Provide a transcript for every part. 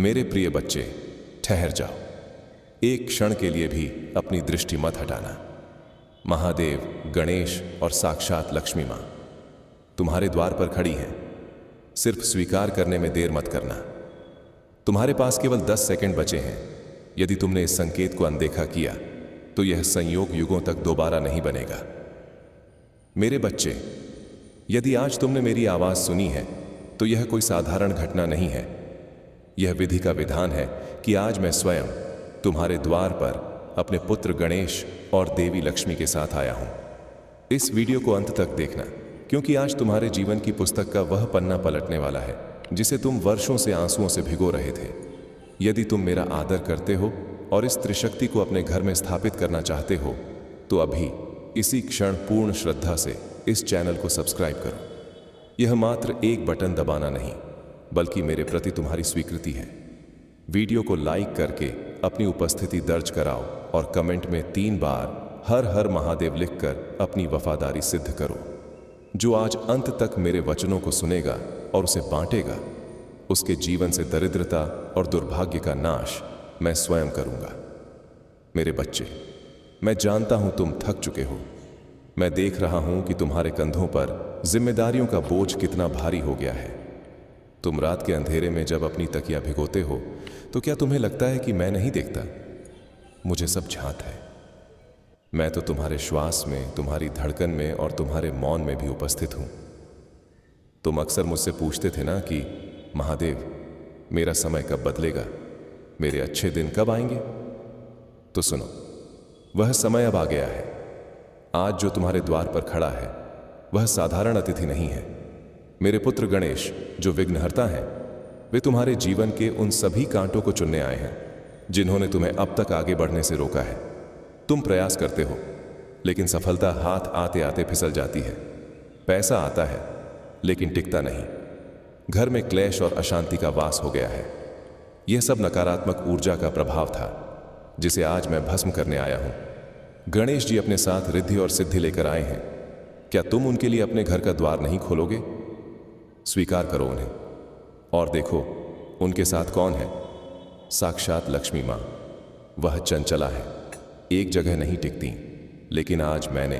मेरे प्रिय बच्चे, ठहर जाओ। एक क्षण के लिए भी अपनी दृष्टि मत हटाना। महादेव, गणेश और साक्षात लक्ष्मी मां तुम्हारे द्वार पर खड़ी हैं। सिर्फ स्वीकार करने में देर मत करना। तुम्हारे पास केवल 10 सेकंड बचे हैं। यदि तुमने इस संकेत को अनदेखा किया तो यह संयोग युगों तक दोबारा नहीं बनेगा। मेरे बच्चे, यदि आज तुमने मेरी आवाज सुनी है तो यह कोई साधारण घटना नहीं है। यह विधि का विधान है कि आज मैं स्वयं तुम्हारे द्वार पर अपने पुत्र गणेश और देवी लक्ष्मी के साथ आया हूं। इस वीडियो को अंत तक देखना, क्योंकि आज तुम्हारे जीवन की पुस्तक का वह पन्ना पलटने वाला है जिसे तुम वर्षों से आंसुओं से भिगो रहे थे। यदि तुम मेरा आदर करते हो और इस त्रिशक्ति को अपने घर में स्थापित करना चाहते हो तो अभी इसी क्षण पूर्ण श्रद्धा से इस चैनल को सब्सक्राइब करो। यह मात्र एक बटन दबाना नहीं, बल्कि मेरे प्रति तुम्हारी स्वीकृति है। वीडियो को लाइक करके अपनी उपस्थिति दर्ज कराओ और कमेंट में 3 बार हर हर महादेव लिखकर अपनी वफादारी सिद्ध करो। जो आज अंत तक मेरे वचनों को सुनेगा और उसे बांटेगा, उसके जीवन से दरिद्रता और दुर्भाग्य का नाश मैं स्वयं करूंगा। मेरे बच्चे, मैं जानता हूं तुम थक चुके हो। मैं देख रहा हूं कि तुम्हारे कंधों पर जिम्मेदारियों का बोझ कितना भारी हो गया है। तुम रात के अंधेरे में जब अपनी तकिया भिगोते हो तो क्या तुम्हें लगता है कि मैं नहीं देखता? मुझे सब झांत है। मैं तो तुम्हारे श्वास में, तुम्हारी धड़कन में और तुम्हारे मौन में भी उपस्थित हूं। तुम अक्सर मुझसे पूछते थे ना कि महादेव, मेरा समय कब बदलेगा, मेरे अच्छे दिन कब आएंगे? तो सुनो, वह समय अब आ गया है। आज जो तुम्हारे द्वार पर खड़ा है वह साधारण अतिथि नहीं है। मेरे पुत्र गणेश, जो विघ्नहर्ता हैं, वे तुम्हारे जीवन के उन सभी कांटों को चुनने आए हैं जिन्होंने तुम्हें अब तक आगे बढ़ने से रोका है। तुम प्रयास करते हो, लेकिन सफलता हाथ आते आते फिसल जाती है। पैसा आता है, लेकिन टिकता नहीं। घर में क्लेश और अशांति का वास हो गया है। यह सब नकारात्मक ऊर्जा का प्रभाव था, जिसे आज मैं भस्म करने आया हूं। गणेश जी अपने साथ रिद्धि और सिद्धि लेकर आए हैं। क्या तुम उनके लिए अपने घर का द्वार नहीं खोलोगे? स्वीकार करो उन्हें और देखो उनके साथ कौन है। साक्षात लक्ष्मी मां। वह चंचला है, एक जगह नहीं टिकती, लेकिन आज मैंने,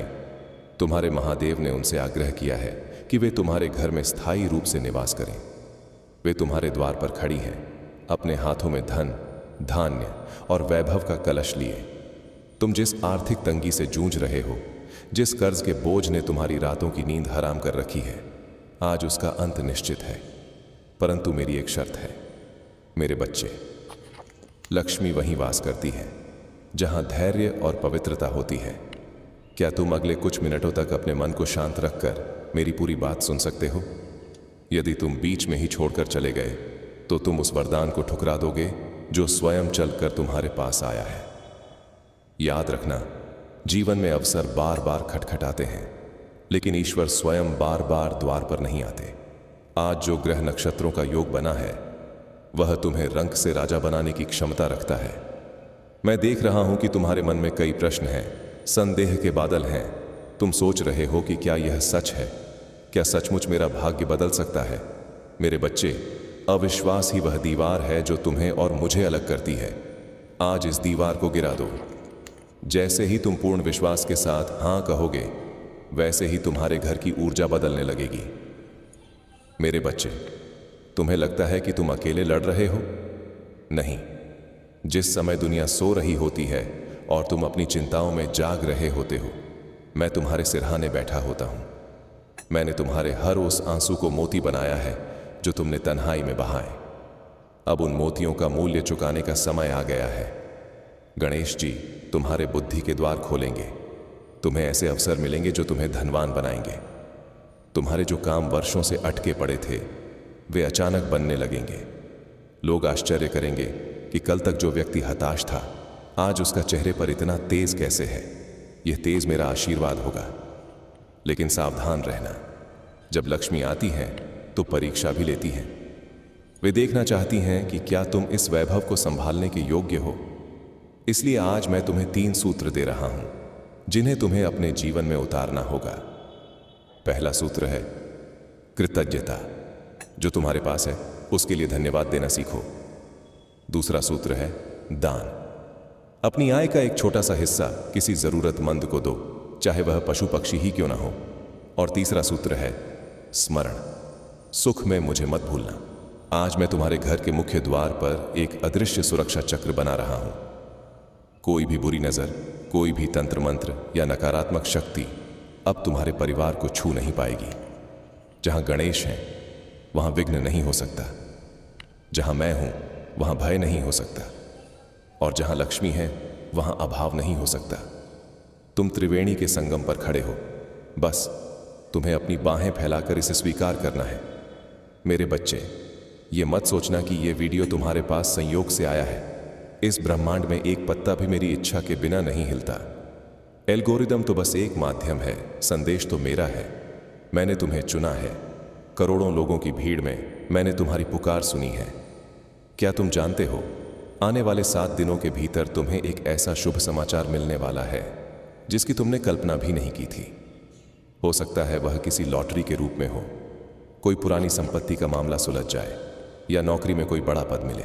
तुम्हारे महादेव ने उनसे आग्रह किया है कि वे तुम्हारे घर में स्थायी रूप से निवास करें। वे तुम्हारे द्वार पर खड़ी हैं, अपने हाथों में धन, धान्य और वैभव का कलश लिए। तुम जिस आर्थिक तंगी से जूझ रहे हो, जिस कर्ज के बोझ ने तुम्हारी रातों की नींद हराम कर रखी है, आज उसका अंत निश्चित है। परंतु मेरी एक शर्त है। मेरे बच्चे, लक्ष्मी वहीं वास करती है जहां धैर्य और पवित्रता होती है। क्या तुम अगले कुछ मिनटों तक अपने मन को शांत रखकर मेरी पूरी बात सुन सकते हो? यदि तुम बीच में ही छोड़कर चले गए तो तुम उस वरदान को ठुकरा दोगे जो स्वयं चलकर तुम्हारे पास आया है। याद रखना, जीवन में अवसर बार बार खटखटाते हैं, लेकिन ईश्वर स्वयं बार बार द्वार पर नहीं आते। आज जो ग्रह नक्षत्रों का योग बना है वह तुम्हें रंक से राजा बनाने की क्षमता रखता है। मैं देख रहा हूं कि तुम्हारे मन में कई प्रश्न हैं, संदेह के बादल हैं। तुम सोच रहे हो कि क्या यह सच है? क्या सचमुच मेरा भाग्य बदल सकता है? मेरे बच्चे, अविश्वास ही वह दीवार है जो तुम्हें और मुझे अलग करती है। आज इस दीवार को गिरा दो। जैसे ही तुम पूर्ण विश्वास के साथ हां कहोगे, वैसे ही तुम्हारे घर की ऊर्जा बदलने लगेगी। मेरे बच्चे, तुम्हें लगता है कि तुम अकेले लड़ रहे हो? नहीं। जिस समय दुनिया सो रही होती है और तुम अपनी चिंताओं में जाग रहे होते हो, मैं तुम्हारे सिरहाने बैठा होता हूं। मैंने तुम्हारे हर उस आंसू को मोती बनाया है जो तुमने तन्हाई में बहाए। अब उन मोतियों का मूल्य चुकाने का समय आ गया है। गणेश जी तुम्हारे बुद्धि के द्वार खोलेंगे। तुम्हें ऐसे अवसर मिलेंगे जो तुम्हें धनवान बनाएंगे। तुम्हारे जो काम वर्षों से अटके पड़े थे, वे अचानक बनने लगेंगे। लोग आश्चर्य करेंगे कि कल तक जो व्यक्ति हताश था, आज उसका चेहरे पर इतना तेज कैसे है। यह तेज मेरा आशीर्वाद होगा। लेकिन सावधान रहना, जब लक्ष्मी आती है तो परीक्षा भी लेती हैं। वे देखना चाहती हैं कि क्या तुम इस वैभव को संभालने के योग्य हो। इसलिए आज मैं तुम्हें 3 सूत्र दे रहा हूं जिन्हें तुम्हें अपने जीवन में उतारना होगा। पहला सूत्र है कृतज्ञता। जो तुम्हारे पास है उसके लिए धन्यवाद देना सीखो। दूसरा सूत्र है दान। अपनी आय का एक छोटा सा हिस्सा किसी जरूरतमंद को दो, चाहे वह पशु पक्षी ही क्यों ना हो। और तीसरा सूत्र है स्मरण। सुख में मुझे मत भूलना। आज मैं तुम्हारे घर के मुख्य द्वार पर एक अदृश्य सुरक्षा चक्र बना रहा हूं। कोई भी बुरी नजर, कोई भी तंत्र मंत्र या नकारात्मक शक्ति अब तुम्हारे परिवार को छू नहीं पाएगी। जहां गणेश हैं वहां विघ्न नहीं हो सकता, जहां मैं हूं वहां भय नहीं हो सकता, और जहां लक्ष्मी है वहां अभाव नहीं हो सकता। तुम त्रिवेणी के संगम पर खड़े हो, बस तुम्हें अपनी बाहें फैलाकर इसे स्वीकार करना है। मेरे बच्चे, ये मत सोचना कि ये वीडियो तुम्हारे पास संयोग से आया है। इस ब्रह्मांड में एक पत्ता भी मेरी इच्छा के बिना नहीं हिलता। एल्गोरिदम तो बस एक माध्यम है, संदेश तो मेरा है। मैंने तुम्हें चुना है। करोड़ों लोगों की भीड़ में मैंने तुम्हारी पुकार सुनी है। क्या तुम जानते हो, आने वाले 7 दिनों के भीतर तुम्हें एक ऐसा शुभ समाचार मिलने वाला है जिसकी तुमने कल्पना भी नहीं की थी। हो सकता है वह किसी लॉटरी के रूप में हो, कोई पुरानी संपत्ति का मामला सुलझ जाए, या नौकरी में कोई बड़ा पद मिले।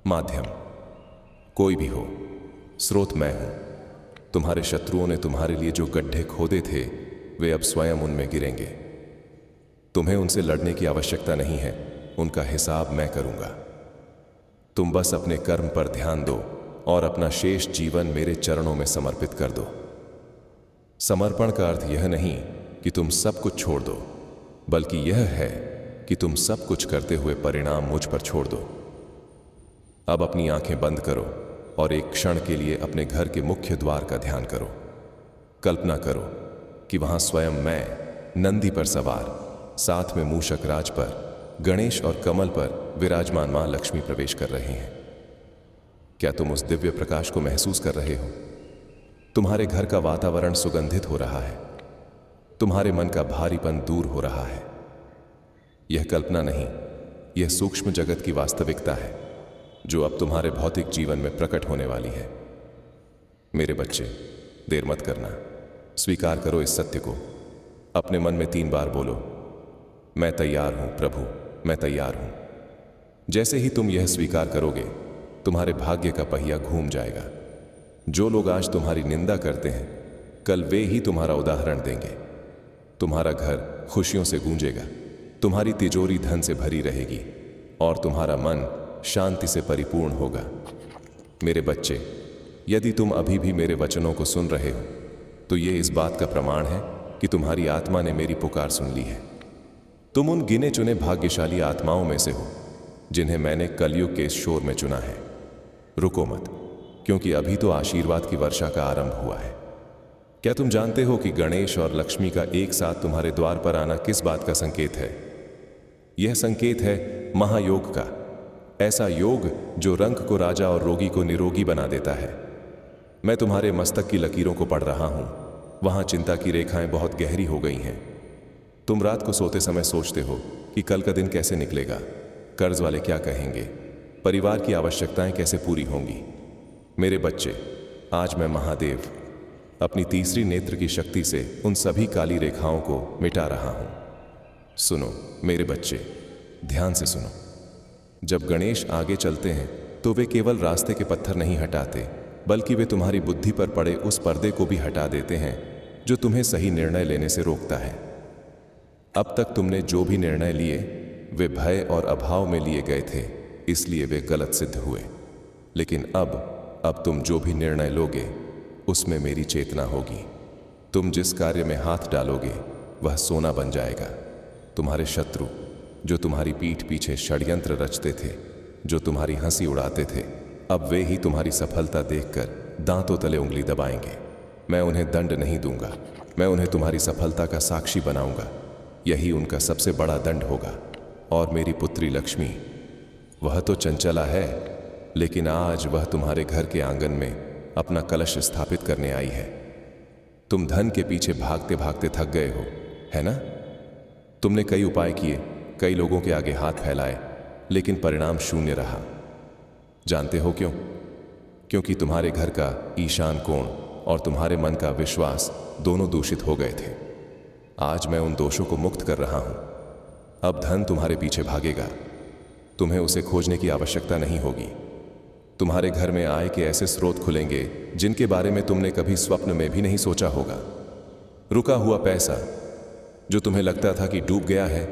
माध्यम कोई भी हो, स्रोत मैं हूं। तुम्हारे शत्रुओं ने तुम्हारे लिए जो गड्ढे खोदे थे वे अब स्वयं उनमें गिरेंगे। तुम्हें उनसे लड़ने की आवश्यकता नहीं है, उनका हिसाब मैं करूंगा। तुम बस अपने कर्म पर ध्यान दो और अपना शेष जीवन मेरे चरणों में समर्पित कर दो। समर्पण का अर्थ यह नहीं कि तुम सब कुछ छोड़ दो, बल्कि यह है कि तुम सब कुछ करते हुए परिणाम मुझ पर छोड़ दो। अब अपनी आंखें बंद करो और एक क्षण के लिए अपने घर के मुख्य द्वार का ध्यान करो। कल्पना करो कि वहां स्वयं मैं नंदी पर सवार, साथ में मूषक राज पर गणेश और कमल पर विराजमान मां लक्ष्मी प्रवेश कर रहे हैं। क्या तुम उस दिव्य प्रकाश को महसूस कर रहे हो? तुम्हारे घर का वातावरण सुगंधित हो रहा है, तुम्हारे मन का भारीपन दूर हो रहा है। यह कल्पना नहीं, यह सूक्ष्म जगत की वास्तविकता है जो अब तुम्हारे भौतिक जीवन में प्रकट होने वाली है। मेरे बच्चे, देर मत करना, स्वीकार करो इस सत्य को। अपने मन में 3 बार बोलो, मैं तैयार हूं प्रभु, मैं तैयार हूं। जैसे ही तुम यह स्वीकार करोगे, तुम्हारे भाग्य का पहिया घूम जाएगा। जो लोग आज तुम्हारी निंदा करते हैं, कल वे ही तुम्हारा उदाहरण देंगे। तुम्हारा घर खुशियों से गूंजेगा, तुम्हारी तिजोरी धन से भरी रहेगी और तुम्हारा मन शांति से परिपूर्ण होगा। मेरे बच्चे, यदि तुम अभी भी मेरे वचनों को सुन रहे हो, तो ये इस बात का प्रमाण है कि तुम्हारी आत्मा ने मेरी पुकार सुन ली है। तुम उन गिने चुने भाग्यशाली आत्माओं में से हो जिन्हें मैंने कलयुग के इस शोर में चुना है। रुको मत, क्योंकि अभी तो आशीर्वाद की वर्षा का आरंभ हुआ है। क्या तुम जानते हो कि गणेश और लक्ष्मी का एक साथ तुम्हारे द्वार पर आना किस बात का संकेत है? यह संकेत है महायोग का, ऐसा योग जो रंक को राजा और रोगी को निरोगी बना देता है। मैं तुम्हारे मस्तक की लकीरों को पढ़ रहा हूं, वहां चिंता की रेखाएं बहुत गहरी हो गई हैं। तुम रात को सोते समय सोचते हो कि कल का दिन कैसे निकलेगा, कर्ज वाले क्या कहेंगे, परिवार की आवश्यकताएं कैसे पूरी होंगी। मेरे बच्चे, आज मैं महादेव अपनी तीसरी नेत्र की शक्ति से उन सभी काली रेखाओं को मिटा रहा हूं। सुनो मेरे बच्चे, ध्यान से सुनो। जब गणेश आगे चलते हैं तो वे केवल रास्ते के पत्थर नहीं हटाते, बल्कि वे तुम्हारी बुद्धि पर पड़े उस पर्दे को भी हटा देते हैं जो तुम्हें सही निर्णय लेने से रोकता है। अब तक तुमने जो भी निर्णय लिए वे भय और अभाव में लिए गए थे, इसलिए वे गलत सिद्ध हुए। लेकिन अब तुम जो भी निर्णय लोगे उसमें मेरी चेतना होगी। तुम जिस कार्य में हाथ डालोगे वह सोना बन जाएगा। तुम्हारे शत्रु जो तुम्हारी पीठ पीछे षड्यंत्र रचते थे, जो तुम्हारी हंसी उड़ाते थे, अब वे ही तुम्हारी सफलता देखकर दांतों तले उंगली दबाएंगे। मैं उन्हें दंड नहीं दूंगा, मैं उन्हें तुम्हारी सफलता का साक्षी बनाऊंगा। यही उनका सबसे बड़ा दंड होगा। और मेरी पुत्री लक्ष्मी, वह तो चंचला है, लेकिन आज वह तुम्हारे घर के आंगन में अपना कलश स्थापित करने आई है। तुम धन के पीछे भागते भागते थक गए हो, है ना? तुमने कई उपाय किए, कई लोगों के आगे हाथ फैलाए, लेकिन परिणाम शून्य रहा। जानते हो क्यों? क्योंकि तुम्हारे घर का ईशान कोण और तुम्हारे मन का विश्वास दोनों दूषित हो गए थे। आज मैं उन दोषों को मुक्त कर रहा हूं। अब धन तुम्हारे पीछे भागेगा, तुम्हें उसे खोजने की आवश्यकता नहीं होगी। तुम्हारे घर में आय के ऐसे स्रोत खुलेंगे जिनके बारे में तुमने कभी स्वप्न में भी नहीं सोचा होगा। रुका हुआ पैसा जो तुम्हें लगता था कि डूब गया है,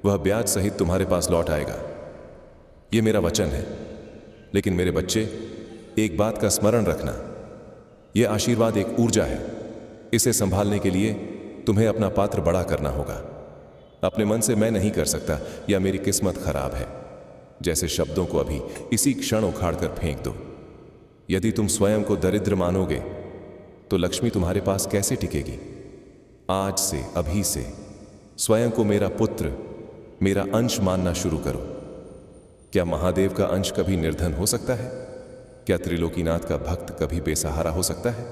वह ब्याज सहित तुम्हारे पास लौट आएगा। यह मेरा वचन है। लेकिन मेरे बच्चे, एक बात का स्मरण रखना, यह आशीर्वाद एक ऊर्जा है। इसे संभालने के लिए तुम्हें अपना पात्र बड़ा करना होगा। अपने मन से मैं नहीं कर सकता या मेरी किस्मत खराब है जैसे शब्दों को अभी इसी क्षण उखाड़ कर फेंक दो। यदि तुम स्वयं को दरिद्र मानोगे तो लक्ष्मी तुम्हारे पास कैसे टिकेगी? आज से, अभी से स्वयं को मेरा पुत्र, मेरा अंश मानना शुरू करो। क्या महादेव का अंश कभी निर्धन हो सकता है? क्या त्रिलोकीनाथ का भक्त कभी बेसहारा हो सकता है?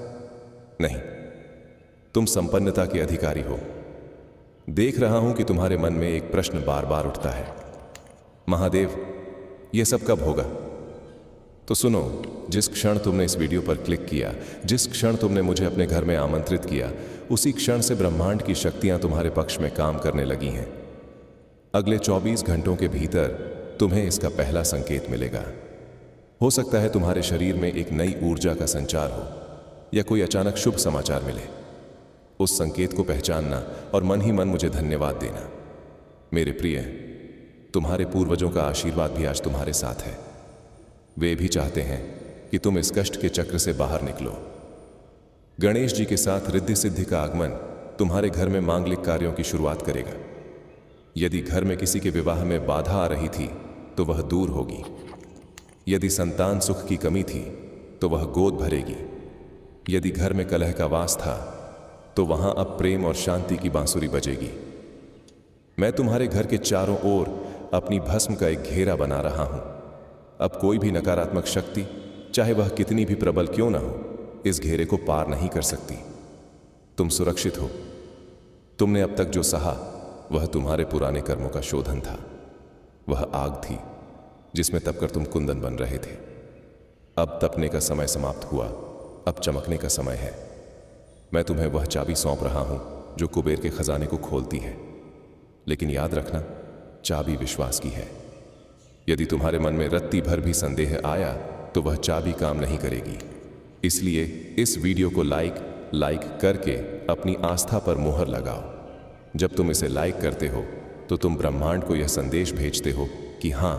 नहीं, तुम संपन्नता के अधिकारी हो। देख रहा हूं कि तुम्हारे मन में एक प्रश्न बार बार उठता है, महादेव, यह सब कब होगा? तो सुनो, जिस क्षण तुमने इस वीडियो पर क्लिक किया, जिस क्षण तुमने मुझे अपने घर में आमंत्रित किया, उसी क्षण से ब्रह्मांड की शक्तियां तुम्हारे पक्ष में काम करने लगी हैं। अगले 24 घंटों के भीतर तुम्हें इसका पहला संकेत मिलेगा। हो सकता है तुम्हारे शरीर में एक नई ऊर्जा का संचार हो या कोई अचानक शुभ समाचार मिले। उस संकेत को पहचानना और मन ही मन मुझे धन्यवाद देना। मेरे प्रिय, तुम्हारे पूर्वजों का आशीर्वाद भी आज तुम्हारे साथ है। वे भी चाहते हैं कि तुम इस कष्ट के चक्र से बाहर निकलो। गणेश जी के साथ रिद्धि सिद्धि का आगमन तुम्हारे घर में मांगलिक कार्यों की शुरुआत करेगा। यदि घर में किसी के विवाह में बाधा आ रही थी तो वह दूर होगी। यदि संतान सुख की कमी थी तो वह गोद भरेगी। यदि घर में कलह का वास था तो वहां अब प्रेम और शांति की बांसुरी बजेगी। मैं तुम्हारे घर के चारों ओर अपनी भस्म का एक घेरा बना रहा हूं। अब कोई भी नकारात्मक शक्ति, चाहे वह कितनी भी प्रबल क्यों ना हो, इस घेरे को पार नहीं कर सकती। तुम सुरक्षित हो। तुमने अब तक जो सहा वह तुम्हारे पुराने कर्मों का शोधन था। वह आग थी जिसमें तपकर तुम कुंदन बन रहे थे। अब तपने का समय समाप्त हुआ, अब चमकने का समय है। मैं तुम्हें वह चाबी सौंप रहा हूं जो कुबेर के खजाने को खोलती है। लेकिन याद रखना, चाबी विश्वास की है। यदि तुम्हारे मन में रत्ती भर भी संदेह आया तो वह चाबी काम नहीं करेगी। इसलिए इस वीडियो को लाइक करके अपनी आस्था पर मुहर लगाओ। जब तुम इसे लाइक करते हो तो तुम ब्रह्मांड को यह संदेश भेजते हो कि हां,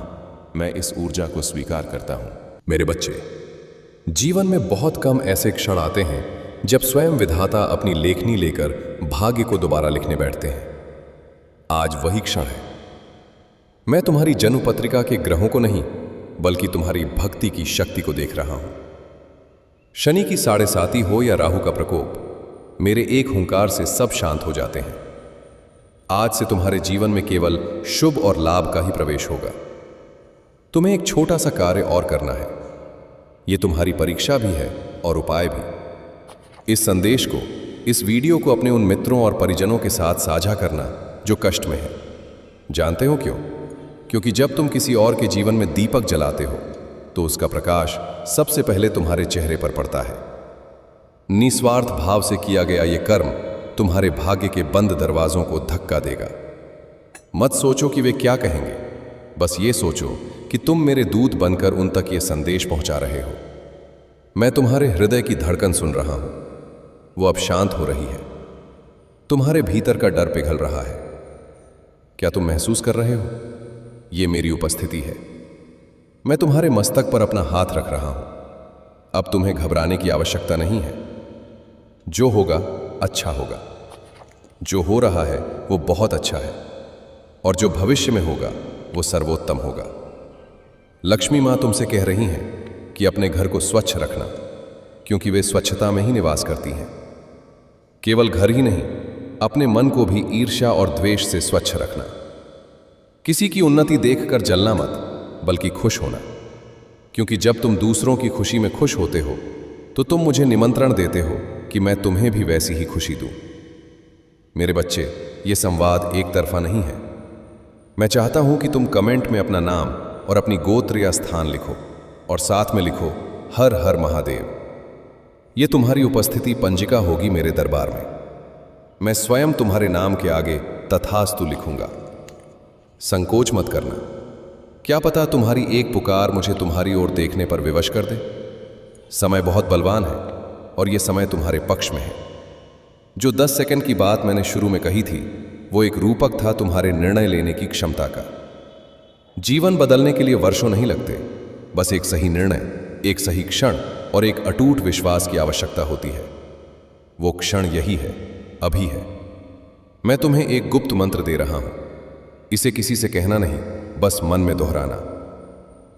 मैं इस ऊर्जा को स्वीकार करता हूं। मेरे बच्चे, जीवन में बहुत कम ऐसे क्षण आते हैं जब स्वयं विधाता अपनी लेखनी लेकर भाग्य को दोबारा लिखने बैठते हैं। आज वही क्षण है। मैं तुम्हारी जन्म पत्रिका के ग्रहों को नहीं, बल्कि तुम्हारी भक्ति की शक्ति को देख रहा हूं। शनि की 7.5 हो या राहु का प्रकोप, मेरे एक हुंकार से सब शांत हो जाते हैं। आज से तुम्हारे जीवन में केवल शुभ और लाभ का ही प्रवेश होगा। तुम्हें एक छोटा सा कार्य और करना है। यह तुम्हारी परीक्षा भी है और उपाय भी। इस संदेश को, इस वीडियो को अपने उन मित्रों और परिजनों के साथ साझा करना जो कष्ट में है। जानते हो क्यों? क्योंकि जब तुम किसी और के जीवन में दीपक जलाते हो तो उसका प्रकाश सबसे पहले तुम्हारे चेहरे पर पड़ता है। निस्वार्थ भाव से किया गया यह कर्म तुम्हारे भाग्य के बंद दरवाजों को धक्का देगा। मत सोचो कि वे क्या कहेंगे, बस ये सोचो कि तुम मेरे दूत बनकर उन तक ये संदेश पहुंचा रहे हो। मैं तुम्हारे हृदय की धड़कन सुन रहा हूं, वो अब शांत हो रही है। तुम्हारे भीतर का डर पिघल रहा है। क्या तुम महसूस कर रहे हो? ये मेरी उपस्थिति है। मैं तुम्हारे मस्तक पर अपना हाथ रख रहा हूं। अब तुम्हें घबराने की आवश्यकता नहीं है। जो होगा अच्छा होगा। जो हो रहा है वो बहुत अच्छा है, और जो भविष्य में होगा वो सर्वोत्तम होगा। लक्ष्मी मां तुमसे कह रही हैं कि अपने घर को स्वच्छ रखना, क्योंकि वे स्वच्छता में ही निवास करती हैं। केवल घर ही नहीं, अपने मन को भी ईर्ष्या और द्वेष से स्वच्छ रखना। किसी की उन्नति देखकर जलना मत, बल्कि खुश होना, क्योंकि जब तुम दूसरों की खुशी में खुश होते हो तो तुम मुझे निमंत्रण देते हो कि मैं तुम्हें भी वैसी ही खुशी दूं। मेरे बच्चे, ये संवाद एक तरफा नहीं है। मैं चाहता हूं कि तुम कमेंट में अपना नाम और अपनी गोत्र या स्थान लिखो, और साथ में लिखो हर हर महादेव। ये तुम्हारी उपस्थिति पंजिका होगी मेरे दरबार में। मैं स्वयं तुम्हारे नाम के आगे तथास्तु लिखूंगा। संकोच मत करना। क्या पता तुम्हारी एक पुकार मुझे तुम्हारी ओर देखने पर विवश कर दे। समय बहुत बलवान है और यह समय तुम्हारे पक्ष में है। जो 10 सेकंड की बात मैंने शुरू में कही थी, वो एक रूपक था तुम्हारे निर्णय लेने की क्षमता का। जीवन बदलने के लिए वर्षों नहीं लगते, बस एक सही निर्णय, एक सही क्षण और एक अटूट विश्वास की आवश्यकता होती है। वो क्षण यही है, अभी है। मैं तुम्हें एक गुप्त मंत्र दे रहा हूं। इसे किसी से कहना नहीं, बस मन में दोहराना।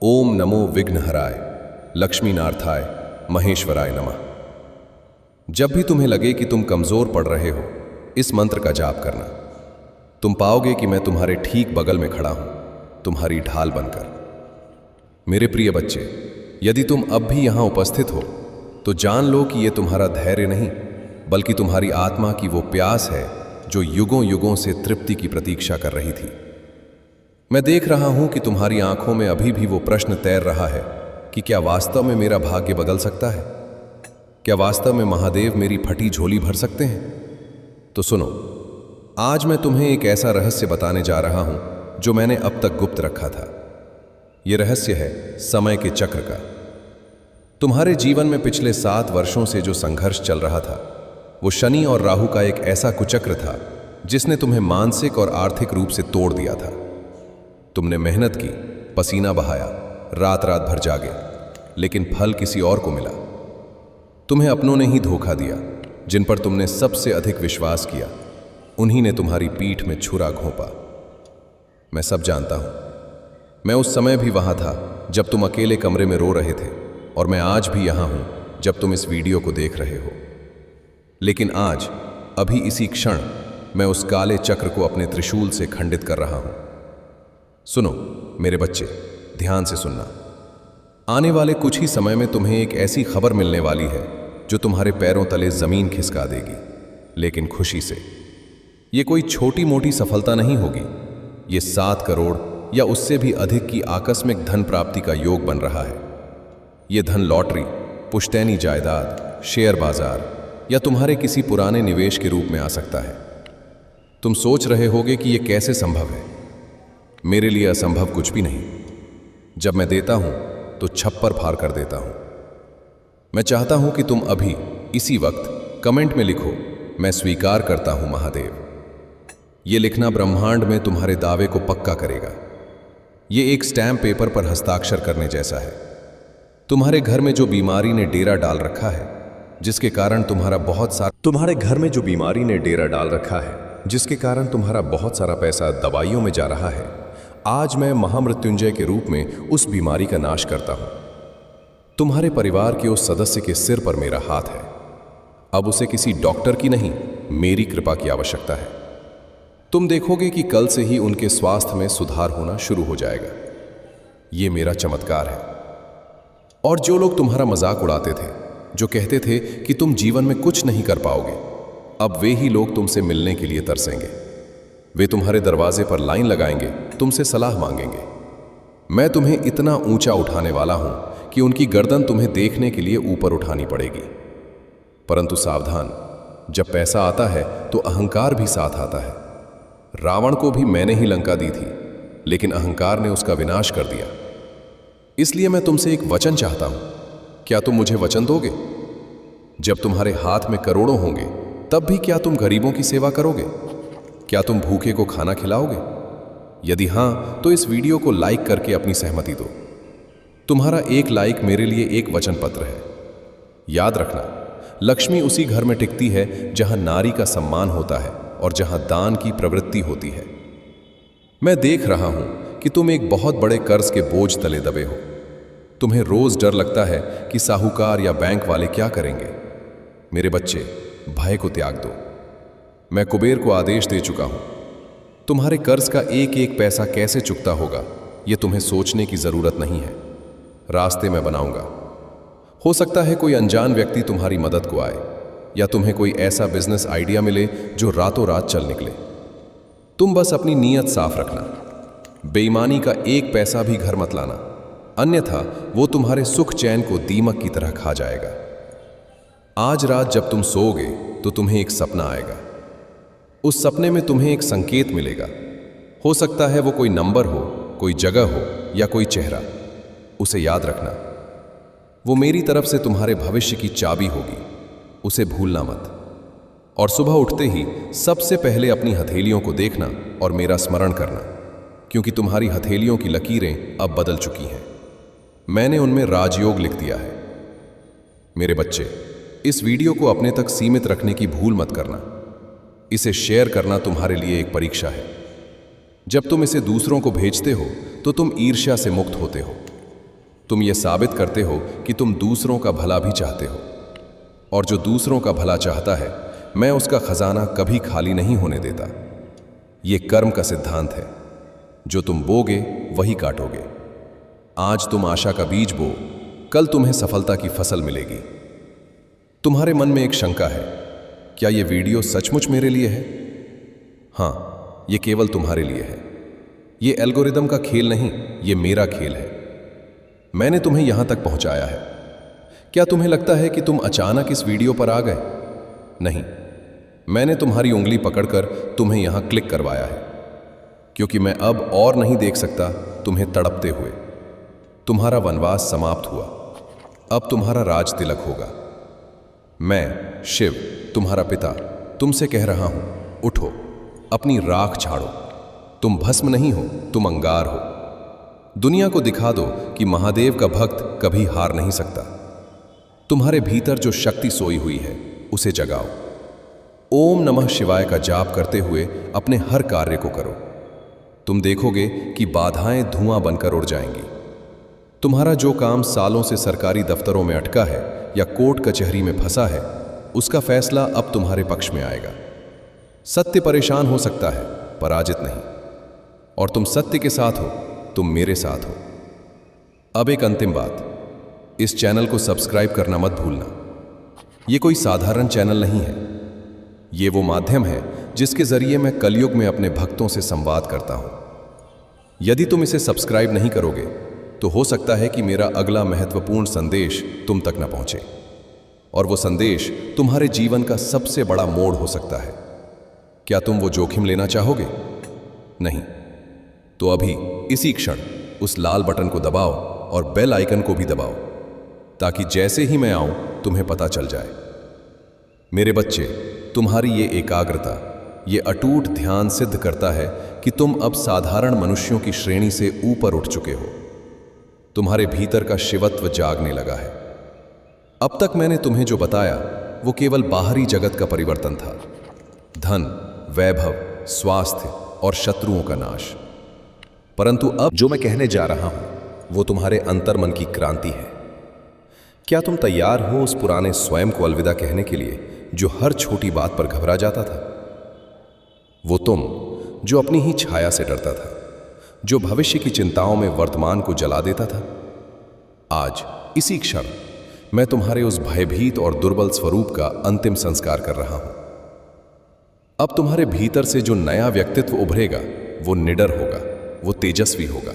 ओम नमो विघ्नहराय, लक्ष्मी नार्थाय, महेश्वराय नमः। जब भी तुम्हें लगे कि तुम कमजोर पड़ रहे हो, इस मंत्र का जाप करना। तुम पाओगे कि मैं तुम्हारे ठीक बगल में खड़ा हूं, तुम्हारी ढाल बनकर। मेरे प्रिय बच्चे, यदि तुम अब भी यहां उपस्थित हो तो जान लो कि यह तुम्हारा धैर्य नहीं, बल्कि तुम्हारी आत्मा की वो प्यास है जो युगों युगों से तृप्ति की प्रतीक्षा कर रही थी। मैं देख रहा हूं कि तुम्हारी आंखों में अभी भी वो प्रश्न तैर रहा है कि क्या वास्तव में मेरा भाग्य बदल सकता है? क्या वास्तव में महादेव मेरी फटी झोली भर सकते हैं? तो सुनो, आज मैं तुम्हें एक ऐसा रहस्य बताने जा रहा हूं जो मैंने अब तक गुप्त रखा था। यह रहस्य है समय के चक्र का। तुम्हारे जीवन में पिछले 7 वर्षों से जो संघर्ष चल रहा था, वो शनि और राहु का एक ऐसा कुचक्र था जिसने तुम्हें मानसिक और आर्थिक रूप से तोड़ दिया था। तुमने मेहनत की, पसीना बहाया, रात रात भर जागे, लेकिन फल किसी और को मिला। तुम्हें अपनों ने ही धोखा दिया। जिन पर तुमने सबसे अधिक विश्वास किया, उन्हीं ने तुम्हारी पीठ में छुरा घोंपा। मैं सब जानता हूं। मैं उस समय भी वहां था जब तुम अकेले कमरे में रो रहे थे, और मैं आज भी यहां हूं जब तुम इस वीडियो को देख रहे हो। लेकिन आज, अभी इसी क्षण, मैं उस काले चक्र को अपने त्रिशूल से खंडित कर रहा हूं। सुनो मेरे बच्चे, ध्यान से सुनना। आने वाले कुछ ही समय में तुम्हें एक ऐसी खबर मिलने वाली है जो तुम्हारे पैरों तले जमीन खिसका देगी, लेकिन खुशी से। ये कोई छोटी मोटी सफलता नहीं होगी। ये 7 करोड़ या उससे भी अधिक की आकस्मिक धन प्राप्ति का योग बन रहा है। ये धन लॉटरी, पुश्तैनी जायदाद, शेयर बाजार या तुम्हारे किसी पुराने निवेश के रूप में आ सकता है। तुम सोच रहे होगे कि यह कैसे संभव है। मेरे लिए असंभव कुछ भी नहीं। जब मैं देता हूं तो छप्पर फाड़ कर देता हूं। मैं चाहता हूं कि तुम अभी इसी वक्त कमेंट में लिखो, मैं स्वीकार करता हूं महादेव। यह लिखना ब्रह्मांड में तुम्हारे दावे को पक्का करेगा। यह एक स्टैम्प पेपर पर हस्ताक्षर करने जैसा है। तुम्हारे घर में जो बीमारी ने डेरा डाल रखा है, जिसके कारण तुम्हारा बहुत सारा पैसा दवाइयों में जा रहा है, आज मैं महामृत्युंजय के रूप में उस बीमारी का नाश करता हूं। तुम्हारे परिवार के उस सदस्य के सिर पर मेरा हाथ है। अब उसे किसी डॉक्टर की नहीं, मेरी कृपा की आवश्यकता है। तुम देखोगे कि कल से ही उनके स्वास्थ्य में सुधार होना शुरू हो जाएगा। यह मेरा चमत्कार है। और जो लोग तुम्हारा मजाक उड़ाते थे, जो कहते थे कि तुम जीवन में कुछ नहीं कर पाओगे, अब वे ही लोग तुमसे मिलने के लिए तरसेंगे। वे तुम्हारे दरवाजे पर लाइन लगाएंगे, तुमसे सलाह मांगेंगे। मैं तुम्हें इतना ऊंचा उठाने वाला हूं कि उनकी गर्दन तुम्हें देखने के लिए ऊपर उठानी पड़ेगी। परंतु सावधान, जब पैसा आता है तो अहंकार भी साथ आता है। रावण को भी मैंने ही लंका दी थी, लेकिन अहंकार ने उसका विनाश कर दिया। इसलिए मैं तुमसे एक वचन चाहता हूं। क्या तुम मुझे वचन दोगे? जब तुम्हारे हाथ में करोड़ों होंगे, तब भी क्या तुम गरीबों की सेवा करोगे? क्या तुम भूखे को खाना खिलाओगे? यदि हां, तो इस वीडियो को लाइक करके अपनी सहमति दो। तुम्हारा एक लाइक मेरे लिए एक वचन पत्र है। याद रखना, लक्ष्मी उसी घर में टिकती है जहां नारी का सम्मान होता है और जहां दान की प्रवृत्ति होती है। मैं देख रहा हूं कि तुम एक बहुत बड़े कर्ज के बोझ तले दबे हो। तुम्हें रोज डर लगता है कि साहूकार या बैंक वाले क्या करेंगे। मेरे बच्चे, भय को त्याग दो। मैं कुबेर को आदेश दे चुका हूं। तुम्हारे कर्ज का एक एक पैसा कैसे चुकता होगा, यह तुम्हें सोचने की जरूरत नहीं है। रास्ते मैं बनाऊंगा। हो सकता है कोई अनजान व्यक्ति तुम्हारी मदद को आए, या तुम्हें कोई ऐसा बिजनेस आइडिया मिले जो रातों रात चल निकले। तुम बस अपनी नीयत साफ रखना। बेईमानी का एक पैसा भी घर मत लाना, अन्यथा वो तुम्हारे सुख चैन को दीमक की तरह खा जाएगा। आज रात जब तुम सोओगे तो तुम्हें एक सपना आएगा। उस सपने में तुम्हें एक संकेत मिलेगा। हो सकता है वो कोई नंबर हो, कोई जगह हो या कोई चेहरा, उसे याद रखना। वो मेरी तरफ से तुम्हारे भविष्य की चाबी होगी, उसे भूलना मत। और सुबह उठते ही सबसे पहले अपनी हथेलियों को देखना और मेरा स्मरण करना, क्योंकि तुम्हारी हथेलियों की लकीरें अब बदल चुकी हैं। मैंने उनमें राजयोग लिख दिया है। मेरे बच्चे, इस वीडियो को अपने तक सीमित रखने की भूल मत करना। इसे शेयर करना तुम्हारे लिए एक परीक्षा है। जब तुम इसे दूसरों को भेजते हो तो तुम ईर्ष्या से मुक्त होते हो। तुम ये साबित करते हो कि तुम दूसरों का भला भी चाहते हो, और जो दूसरों का भला चाहता है, मैं उसका खजाना कभी खाली नहीं होने देता। ये कर्म का सिद्धांत है। जो तुम बोगे वही काटोगे। आज तुम आशा का बीज बो, कल तुम्हें सफलता की फसल मिलेगी। तुम्हारे मन में एक शंका है, क्या यह वीडियो सचमुच मेरे लिए है? हाँ, यह केवल तुम्हारे लिए है। यह एल्गोरिदम का खेल नहीं, यह मेरा खेल है। मैंने तुम्हें यहां तक पहुंचाया है। क्या तुम्हें लगता है कि तुम अचानक इस वीडियो पर आ गए? नहीं, मैंने तुम्हारी उंगली पकड़कर तुम्हें यहां क्लिक करवाया है, क्योंकि मैं अब और नहीं देख सकता तुम्हें तड़पते हुए। तुम्हारा वनवास समाप्त हुआ, अब तुम्हारा राज तिलक होगा। मैं शिव, तुम्हारा पिता, तुमसे कह रहा हूं, उठो, अपनी राख छाड़ो। तुम भस्म नहीं हो, तुम अंगार हो। दुनिया को दिखा दो कि महादेव का भक्त कभी हार नहीं सकता। तुम्हारे भीतर जो शक्ति सोई हुई है, उसे जगाओ। ओम नमः शिवाय का जाप करते हुए अपने हर कार्य को करो। तुम देखोगे कि बाधाएं धुआं बनकर उड़ जाएंगी। तुम्हारा जो काम सालों से सरकारी दफ्तरों में अटका है या कोर्ट कचहरी में फंसा है, उसका फैसला अब तुम्हारे पक्ष में आएगा। सत्य परेशान हो सकता है, पराजित नहीं। और तुम सत्य के साथ हो, तुम मेरे साथ हो। अब एक अंतिम बात, इस चैनल को सब्सक्राइब करना मत भूलना। यह कोई साधारण चैनल नहीं है। ये वो माध्यम है जिसके जरिए मैं कलयुग में अपने भक्तों से संवाद करता हूं। यदि तुम इसे सब्सक्राइब नहीं करोगे तो हो सकता है कि मेरा अगला महत्वपूर्ण संदेश तुम तक न पहुंचे, और वो संदेश तुम्हारे जीवन का सबसे बड़ा मोड़ हो सकता है। क्या तुम वो जोखिम लेना चाहोगे? नहीं। तो अभी इसी क्षण उस लाल बटन को दबाओ और बेल आइकन को भी दबाओ, ताकि जैसे ही मैं आऊं तुम्हें पता चल जाए। मेरे बच्चे, तुम्हारी ये एकाग्रता, ये अटूट ध्यान सिद्ध करता है कि तुम अब साधारण मनुष्यों की श्रेणी से ऊपर उठ चुके हो। तुम्हारे भीतर का शिवत्व जागने लगा है। अब तक मैंने तुम्हें जो बताया वो केवल बाहरी जगत का परिवर्तन था, धन, वैभव, स्वास्थ्य और शत्रुओं का नाश। परंतु अब जो मैं कहने जा रहा हूं वो तुम्हारे अंतर्मन की क्रांति है। क्या तुम तैयार हो उस पुराने स्वयं को अलविदा कहने के लिए जो हर छोटी बात पर घबरा जाता था? वो तुम जो अपनी ही छाया से डरता था, जो भविष्य की चिंताओं में वर्तमान को जला देता था। आज इसी क्षण मैं तुम्हारे उस भयभीत और दुर्बल स्वरूप का अंतिम संस्कार कर रहा हूं। अब तुम्हारे भीतर से जो नया व्यक्तित्व उभरेगा वो निडर होगा, वो तेजस्वी होगा।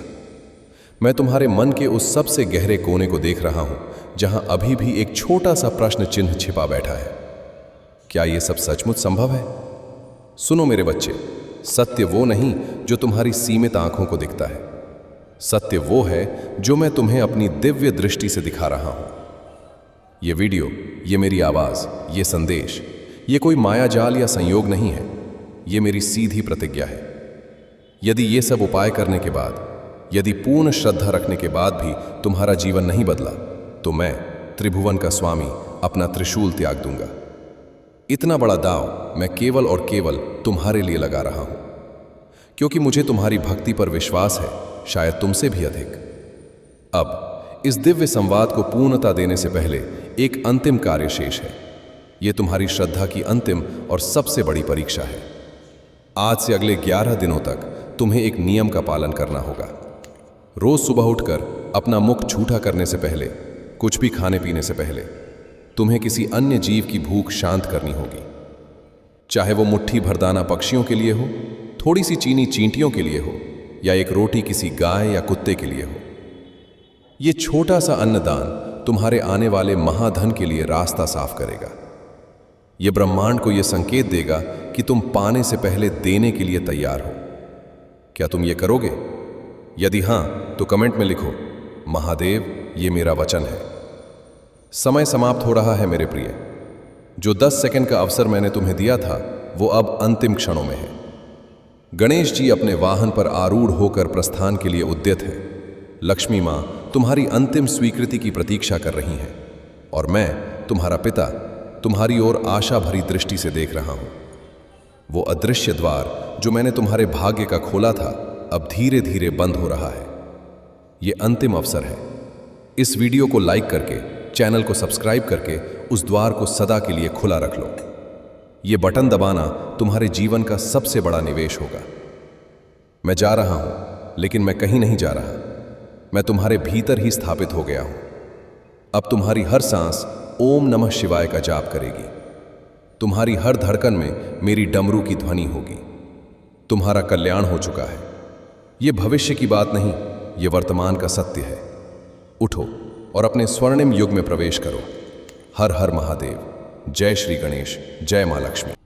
मैं तुम्हारे मन के उस सबसे गहरे कोने को देख रहा हूं जहां अभी भी एक छोटा सा प्रश्न चिन्ह छिपा बैठा है। क्या यह सब सचमुच संभव है? सुनो मेरे बच्चे, सत्य वो नहीं जो तुम्हारी सीमित आंखों को दिखता है। सत्य वो है जो मैं तुम्हें अपनी दिव्य दृष्टि से दिखा रहा हूं। ये वीडियो, ये मेरी आवाज, ये संदेश, ये कोई मायाजाल या संयोग नहीं है। ये मेरी सीधी प्रतिज्ञा है। यदि ये सब उपाय करने के बाद, यदि पूर्ण श्रद्धा रखने के बाद भी तुम्हारा जीवन नहीं बदला, तो मैं, त्रिभुवन का स्वामी, अपना त्रिशूल त्याग दूंगा। इतना बड़ा दांव मैं केवल और केवल तुम्हारे लिए लगा रहा हूं, क्योंकि मुझे तुम्हारी भक्ति पर विश्वास है, शायद तुमसे भी अधिक। अब इस दिव्य संवाद को पूर्णता देने से पहले एक अंतिम कार्य शेष है। यह तुम्हारी श्रद्धा की अंतिम और सबसे बड़ी परीक्षा है। आज से अगले 11 दिनों तक तुम्हें एक नियम का पालन करना होगा। रोज सुबह उठकर अपना मुख झूठा करने से पहले, कुछ भी खाने पीने से पहले, तुम्हें किसी अन्य जीव की भूख शांत करनी होगी। चाहे वो मुट्ठी भर दाना पक्षियों के लिए हो, थोड़ी सी चीनी चींटियों के लिए हो, या एक रोटी किसी गाय या कुत्ते के लिए हो। ये छोटा सा अन्नदान तुम्हारे आने वाले महाधन के लिए रास्ता साफ करेगा। ये ब्रह्मांड को यह संकेत देगा कि तुम पाने से पहले देने के लिए तैयार हो। क्या तुम ये करोगे? यदि हां तो कमेंट में लिखो, महादेव ये मेरा वचन है। समय समाप्त हो रहा है मेरे प्रिय। जो 10 सेकंड का अवसर मैंने तुम्हें दिया था वो अब अंतिम क्षणों में है। गणेश जी अपने वाहन पर आरूढ़ होकर प्रस्थान के लिए उद्यत हैं। लक्ष्मी मां तुम्हारी अंतिम स्वीकृति की प्रतीक्षा कर रही हैं और मैं तुम्हारा पिता तुम्हारी ओर आशा भरी दृष्टि से देख रहा हूं। वो अदृश्य द्वार जो मैंने तुम्हारे भाग्य का खोला था अब धीरे धीरे बंद हो रहा है। ये अंतिम अवसर है। इस वीडियो को लाइक करके, चैनल को सब्सक्राइब करके उस द्वार को सदा के लिए खुला रख लो। ये बटन दबाना तुम्हारे जीवन का सबसे बड़ा निवेश होगा। मैं जा रहा हूं, लेकिन मैं कहीं नहीं जा रहा। मैं तुम्हारे भीतर ही स्थापित हो गया हूं। अब तुम्हारी हर सांस ओम नमः शिवाय का जाप करेगी। तुम्हारी हर धड़कन में मेरी डमरू की ध्वनि होगी। तुम्हारा कल्याण हो चुका है। ये भविष्य की बात नहीं, ये वर्तमान का सत्य है। उठो और अपने स्वर्णिम युग में प्रवेश करो। हर हर महादेव। जय श्री गणेश, जय मां लक्ष्मी।